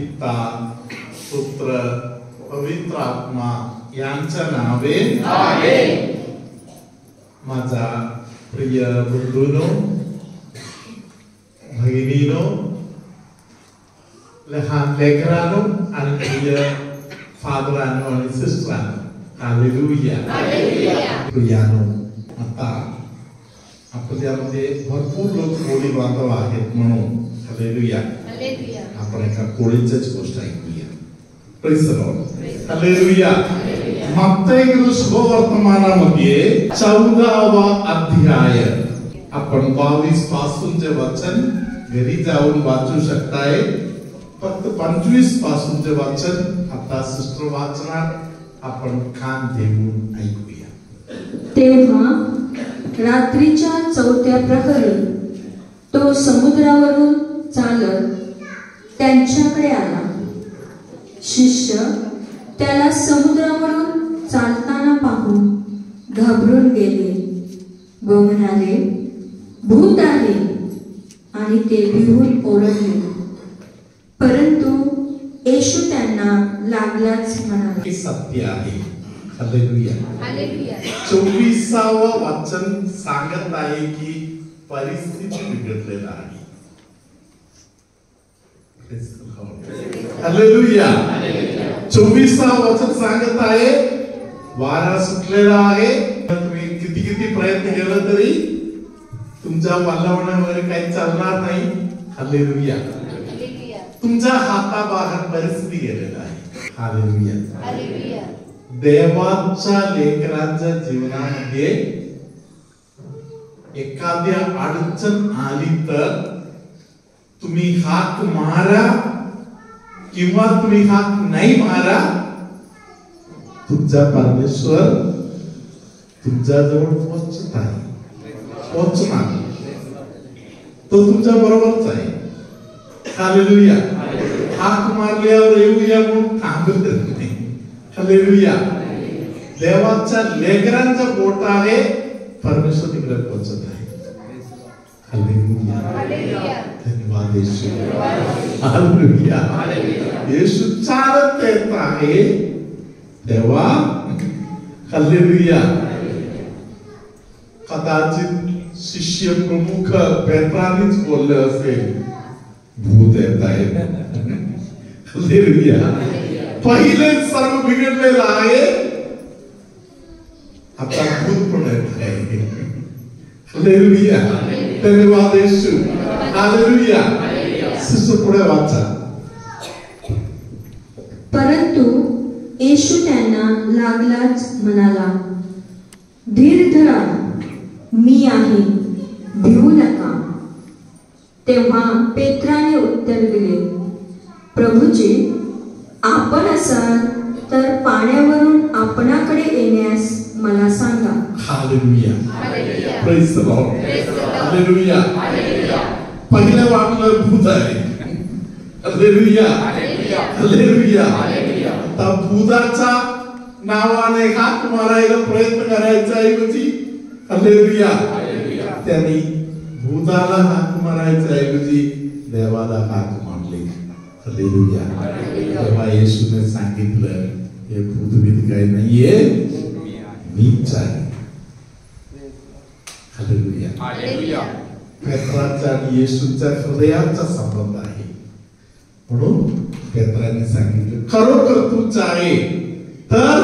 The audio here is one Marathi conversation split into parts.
पिता पुत्र पवित्र आत्मा यांच्या नावे आमेन. माझा प्रिय बंधूंनो, भगिनीनो, लहान लेकरांनो आणि प्रिय फादरांनो आणि सिस्टरांनो, हालेलुया. प्रियानो, आता आपल्यामध्ये भरपूर लोक कोळी बांधव आहेत म्हणून हालेलुया आपण एका कोळीचीच गोष्ट ऐकूया. Praise the lord. हालेलुया. मत्तई शुभवर्तमानामध्ये 14वा अध्याय आपण 22 पासूनचे वचन घरी जाऊन वाचू शकताय. फक्त 25 पासूनचे वचन आता सिस्टर वाचणार, आपण कान देऊन ऐकूया. तेव्हा रात्रीच्या 4थ्या प्रहरी तो समुद्रावरून चालत त्यांच्याकडे आला. शिष्य त्याला समुद्रावरून चालताना पाहून घाबरून गेले व म्हणाले, भूत आहे, आणि ते भिवून ओरडले. परंतु येशू त्यांना लागलाच म्हणाला. हे सत्य आहे. हालेलुया. हालेलुया. 24वा वचन सांगत आहे की परिस्थिती बिघडलेला आहे. हालेलुया. 24वा वचन सांगत आहे वारा सुटलेला आहे. तुम्ही किती प्रयत्न केला तरी तुमच्या वल्लवण्यामध्ये काही चालणार नाही. हालेलुया. तुमच्या हाताबाहेर परिस्थिती गेलेला आहे. हालेलुया. देवाच्या लेकरांच्या जीवनामध्ये एखाद्या अडचण आली तर तुम्ही हाक मारा किंवा तुम्ही हाक नाही मारा, तुमचा परमेश्वर तुमच्या जवळ पोहोचत आहे, पोहोचणार. तो तुमच्या बरोबरच आहे. हालेलुया. हाक मारल्यावर येऊया म्हणून थांबत नाही. हालेलुया. देवाच्या लेकरांचा बोट आहे, परमेश्वर तिकडे पोहोचत आहे. हालेलुया. धन्यवाद येशू. हालेलुया. येशू चालत येत आहे तेव्हा हालेलुया. कदाचित शिष्य प्रमुख पेत्रानीच बोलले असेल, भूत येत आहे. हालेलुया. पहिले सर्व बिघडलेलं आहे, आता भूत पण येत आहे. हालेलुया. धन्यवाद येशू. हालेलुया. सिस्टर पुढे वाचा. परंतु येशू त्यांना लागलाच म्हणाला, धीर धरा, मी आहे, भिवू नका. तेव्हा पेत्राने उत्तर दिले, प्रभूजी, आपण असाल तर पाण्यावरून आपणाकडे येण्यास मला सांगा. Hallelujah. Praise the lord. Hallelujah. पहिल्या वाटलं भूत आहे. हालेलुया. हालेलुया. आता भूताचा नावाने हाक मारायला प्रयत्न करायचा ऐवजी हालेलुया त्यांनी भूताला हाक मारायचा ऐवजी देवाला हाक मारली. हालेलुया. तेव्हा येशूने सांगितलं, हे भूतभीत काही नाहीये, मीच आहे. हालेलुया. पेत्राचा आणि येशूचा हृदयाचा संबंध आहे. म्हणून पेत्राने सांगितलं, खरोखर तूच आहे तर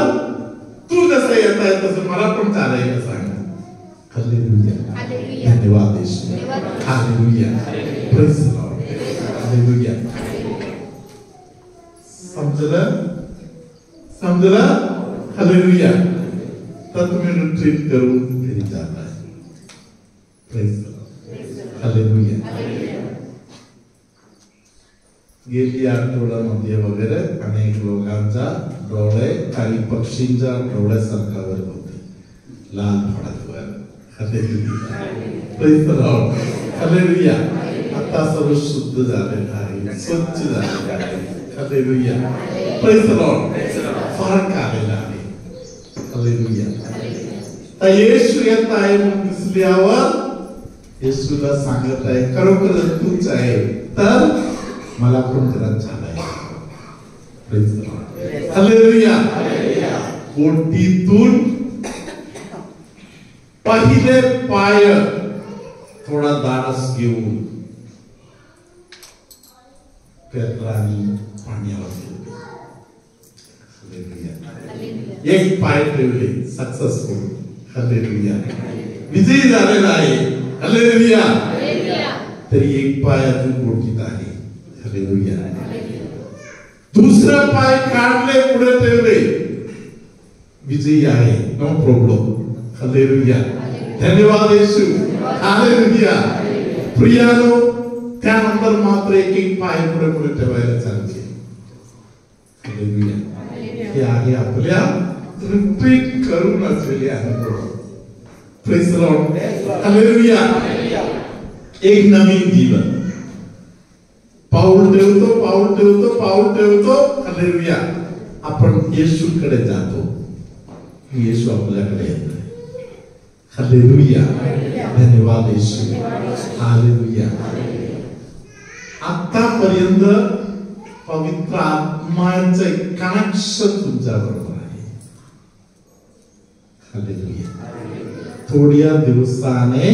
तू जसं येत आहे तसं मला पण चालायला सांग. हालेलुया. धन्यवाद Yeshu. Hallelujah. Praise the lord. Hallelujah. समजलं? हालेलुया. तर तुम्ही रिट्रीट करून घरी जाता. Praise the lord. हालेलुया. गेली आठवड्यामध्ये वगैरे अनेक लोकांचा डोळे काही पक्षींच्या डोळ्यासारखावर होते, लाल फडावर. Hallelujah. Praise the lord. Hallelujah. आता सर्व शुद्ध झालेलं आहे, स्वच्छ झालेलं आहे. हालेलुया. Praise the lord. फरक आलेला आहे. हालेलुया. तर येशू येत आहे म्हणून दिसल्यावर येशूला सांगत आहे, खरोखर तूच आहे तर मला पण जरा चालायचं. हालेलुया. बोटीतून पहिले पाय थोडा धाडस घेऊन पेत्रानी पाण्यावर ठेवले. एक पाय ठेवले, सक्सेसफुल. हालेलुया. विजयी झालेला आहे. हालेलुया. तरी एक पाय अजून बोटीत आहे. हालेलुया. दुसरा पाय काढले, पुढे ठेवले, विजयी आहे. No problem. हालेलुया. धन्यवाद येशू. हालेलुया. प्रियानो, त्यानंतर मात्र एक पाय पुढे पुढे ठेवायला चालू केले. हालेलुया. हे आहे आपल्या रिपीट करून असलेले अनुभव. Praise the lord. हालेलुया. एक नवीन जीवन. पाऊल ठेवतो. हालेलुया. आपण येशूकडे जातो. येशू आपल्याकडे येतो. हालेलुया. धन्यवाद येशू. हालेलुया. आतापर्यंत पवित्र आत्म्याचे कनेक्शन तुमच्या बरोबर आहे. हालेलुया. थोड्या दिवसाने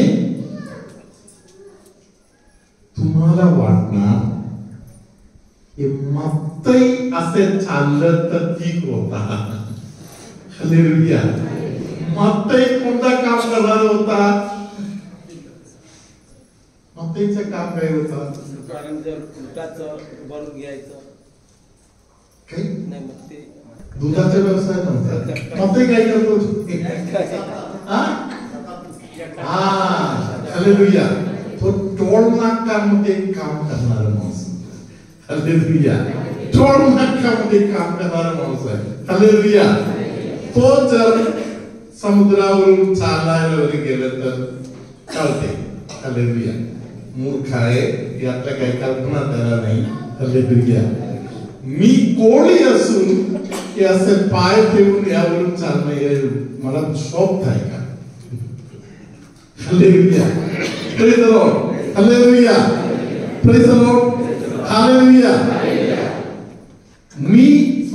तुम्हाला वाटणार हे मत्तही असे चाललं तर ठीक होता. हालेलुया. मत्तही कोणता काम करणार होता? मत्तईचं काम काय होतं? दुधाचा व्यवसाय नव्हता. मत्तई काय करतो? हालेलुया. तो टोल नाक्यामध्ये काम करणारा माणूस. हालेलुया. टोल नाक्यामध्ये काम करणारा माणूस आहे. हालेलुया. तो जर समुद्रावरून चालायला वगैरे गेलं तर चालते. हालेलुया. मूर्ख आहे यातल्या काही कल्पना त्याला नाही. हालेलुया. मी कोळी असून की असे पाय ठेवून यावरून चालणं मला शोभत आहे का? Hallelujah. Praise the lord. Hallelujah. Praise the lord. Hallelujah. मी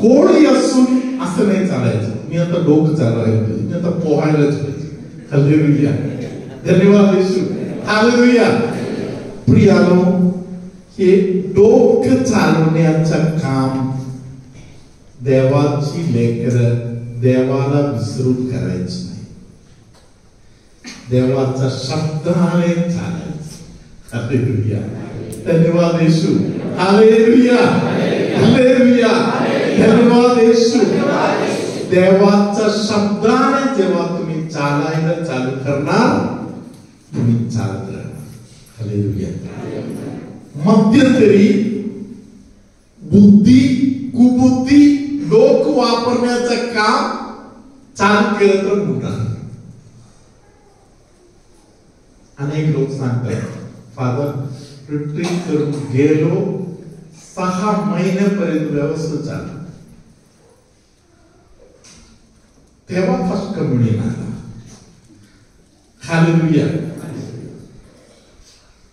कोळी असून असं नाही चालायचं. मी आता डोकं चालवायला पाहिजे. मी आता पोहायलाच पाहिजे. हालेलुया. धन्यवाद येशू. हालेलुया. प्रियानो, हे डोकं चालवण्याचं काम देवाची लेकरं देवाला विसरून करायचं नाही. देवाचा शब्दाने चालायचं. हालेलुया. धन्यवाद येशू. हालेलुया. हालेलुया. धन्यवाद येशू. देवाच्या शब्दाने जेव्हा तुम्ही चालायला चालू करणार, तुम्ही चालत राहणार. हालेलुया. मध्यंतरी बुद्धी कुबुद्धी डोकं वापरण्याचं काम चालू केलं तर मोठा. अनेक लोक सांगतात, फादर रिट्रीट करून गेलो 6 महिन्यापर्यंत व्यवस्थित चालू. तेव्हा फर्स्ट कम्युनियन आला. हालेलुया.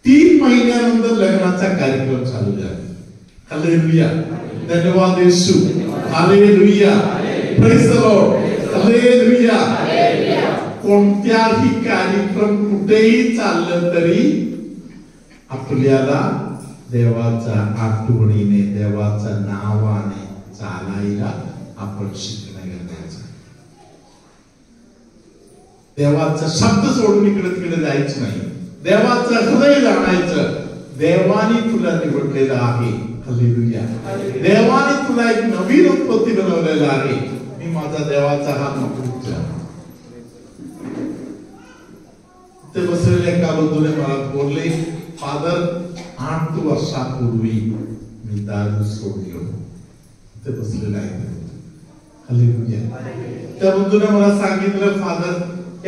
3 महिन्यानंतर लग्नाचा कार्यक्रम चालू झाला. हालेलुया. धन्यवाद Yeshu. Hallelujah. Praise the lord. Hallelujah. कोणत्याही कार्यक्रम कुठेही चाललं तरी आपल्याला देवाच्या आठवणीने देवाच्या नावाने चालायला आपण शिकणं गरजेचं आहे. देवाचा शब्द सोडून इकडे तिकडे जायचं नाही. देवाचं हृदय जाणायचं. देवाने तुला निवडलेलं आहे. हालेलुया. देवाने तुला एक नवीन उत्पत्ती बनवलेला आहे. मी माझा देवाचा हात नको. ते बसलेले एका बंधूने मला बोलले, फादर 8 वर्षापूर्वी मी दारू सोडलो. ते बसलेले आहे. हालेलुया. त्या बंधूने मला सांगितलं, फादर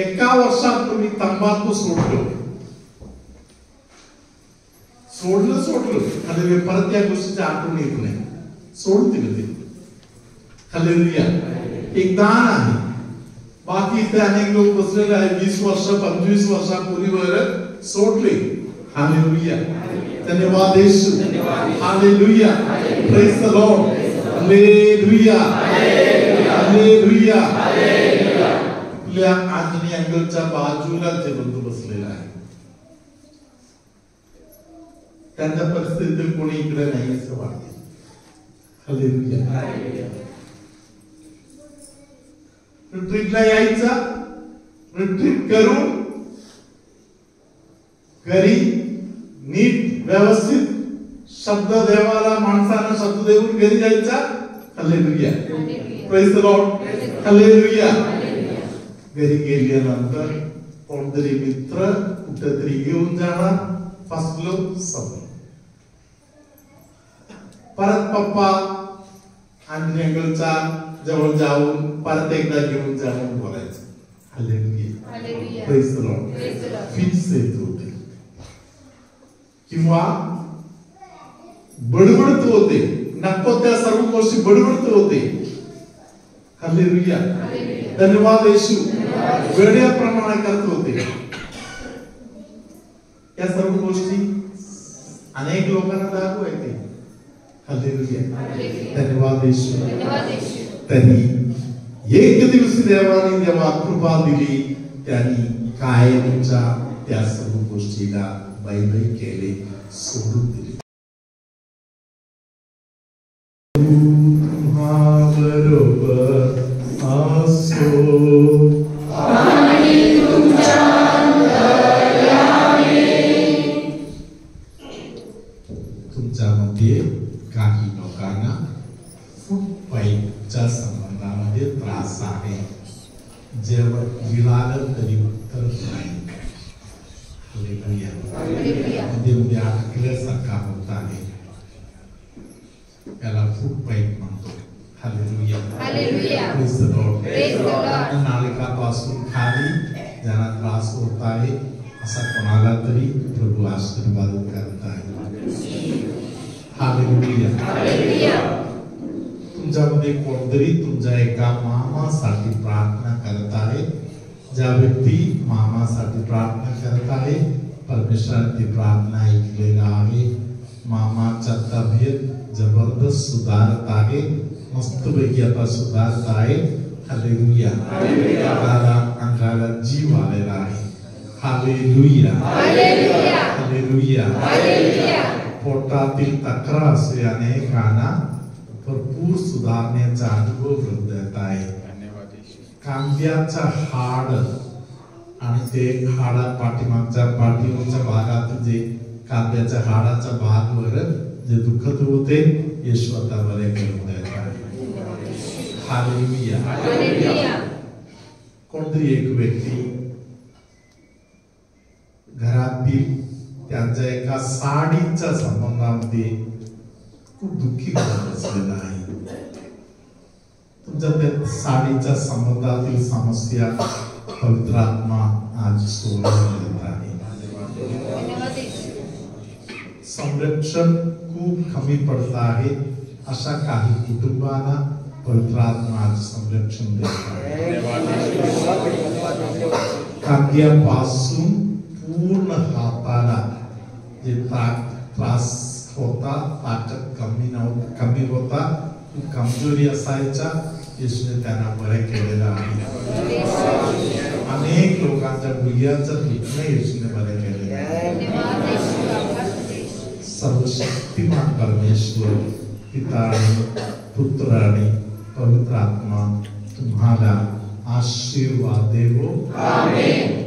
1 वर्षात मी तंबाखू सोडलो. हालेलुया. परत त्या गोष्टीची आठवण येत नाही. सोडते ते. हालेलुया. एक दान आहे. बाकी इथे अनेक लोक बसलेले आहेत 20 वर्ष 25 वर्षापूर्वी वर सोडले. हालेलुया. धन्यवाद Yeshu. Hallelujah. Praise the lord. Hallelujah, hallelujah. आपल्या आंजणी अँगलच्या बाजूला जे बंधू बसलेला आहे, त्यांच्या परिस्थितीत कोणी इकडे नाही असं वाटते. हालेलुया. रिट्रीटला यायचा, रिट्रीट करून घरी नीट व्यवस्थित शब्द देवाला, माणसाला शब्द देऊन घरी जायचा. Hallelujah, praise the lord, hallelujah. घरी गेल्यानंतर कोणतरी मित्र कुठेतरी घेऊन जाणार, फसलो समोर. परत पप्पा आणि अँगलच्या जवळ जाऊन परत एकदा घेऊन जाऊन बोलायचं. Hallelujah, praise the Lord. Fix येत होते किंवा बडबडत होते, नको त्या सर्व गोष्टी बडबडत होते. हालेलुया, धन्यवाद येशू. वेड्याप्रमाणे करत होते. या सर्व गोष्टी अनेक लोकांना लागू आहे. हालेलुया, धन्यवाद येशू. त्यांनी एक दिवशी देवाने जेव्हा कृपा दिली, त्यांनी कायमच्या त्या सर्व गोष्टीला बाय बाय केले, सोडून दिले. बरोबर असो तुमच्यामध्ये काही लोकांना फूड पाईपच्या संबंधामध्ये त्रास आहे. जेव्हा विचारलं तरी उत्तर नाही. म्हणजे उद्या अटकल्यासारखा होत आहे. याला फूड पाईप म्हणतो. Hallelujah, praise the lord. नालिकापासून खाली ज्यांना त्रास होत आहे, असा कोणाला तरी प्रभू आशीर्वाद करत आहे. हालेलुया. तुमच्यामध्ये कोणतरी तुमच्या एका मामासाठी प्रार्थना करत आहे. ज्या व्यक्ती मामासाठी प्रार्थना करत आहे, परमेश्वराने ती प्रार्थना ऐकलेला आहे. मामाच्या तब्येत जबरदस्त सुधारत आहे, मस्तपैकी आता सुधारत आहे. हालेलुया, अंगाला जीव आलेला आहे. Hallelujah, hallelujah. पोटातील तक्रार असे अनेकांना भरपूर सुधारण्याचा अनुभव देत आहे. कांद्याचा हाड आणि ते हाडा पाठीमागच्या भागात जे कांद्याच्या हाडाच्या भागवर जे दुखत होते, येशू आता बरे करून देत आहे. हालेलुया. कोणतरी एक व्यक्ती घरातील त्यांच्या एका साडीच्या संबंधामध्ये खूप दुःखी होत असलेला आहे. तुमच्या त्या साडीच्या संबंधातील समस्या पवित्र आत्मा आज सोडवून आहे. संरक्षण खूप कमी पडत आहे, अशा काही कुटुंबांना पवित्र आत्मा आज संरक्षण देत आहे. खांद्यापासून पूर्ण हाताला जे त्रास होता, ताकद कमी होता, कमजोरी असायचा, येशूने त्यांना बरे केलेला आहे. अनेक लोकांच्या गुडघ्याचं दुखणं येशूने बरे केलेलं आहे. सर्वशक्तिमान परमेश्वर पिता आणि पुत्र आणि पवित्र आत्मा तुम्हाला आशीर्वाद देवो. आमेन.